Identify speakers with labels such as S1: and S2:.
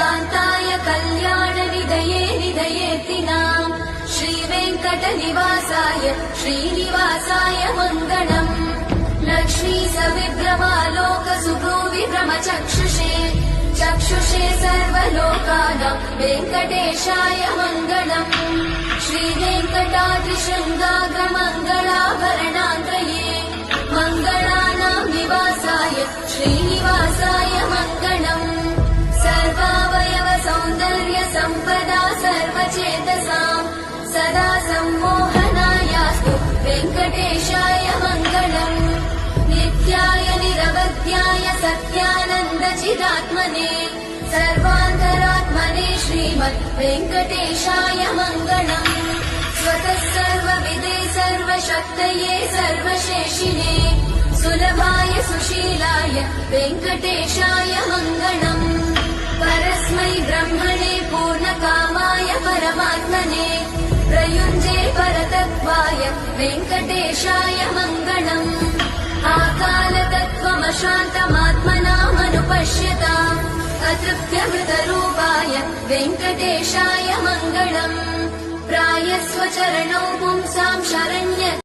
S1: कान्ताय कल्याणनिधये निधयेऽर्तिनाम् श्रीवेङ्कटनिवासाय श्रीनिवासाय मङ्गलम् लक्ष्मी सविभ्रमालोकसुभ्रूविभ्रमचक्षुषे चक्षुषे सर्वलोकानां वेङ्कटेशाय मङ्गलम् श्रीवेङ्कटाद्रिशृङ्गाग्रमङ्गलाभरणान्त्रये मङ्गलानां निवासाय श्रीनिवासाय मङ्गलम् सर्वावयव सौन्दर्य सम्पदा सर्वचेतसां सदा सम्मोहनायास्तु वेङ्कटेशाय मङ्गलम् नित्याय निरवध्याय सत्यानन्दचिदात्मने सर्वान्तरात्मने श्रीमद् वेङ्कटेशाय मङ्गलम् स्वतः सर्वविदे सर्वशक्तये सर्वशेषिणे सुलभाय सुशीलाय वेङ्कटेशाय मङ्गलम् परस्मै ब्रह्मणे पूर्णकामाय परमात्मने प्रयुञ्जे परतत्त्वाय वेङ्कटेशाय मङ्गलम् आकालतत्त्वमशान्तमात्मनामनुपश्यताम् अतृप्यमृतरूपाय वेङ्कटेशाय मङ्गलम् प्रायस्वचरणौ पुंसां शरण्य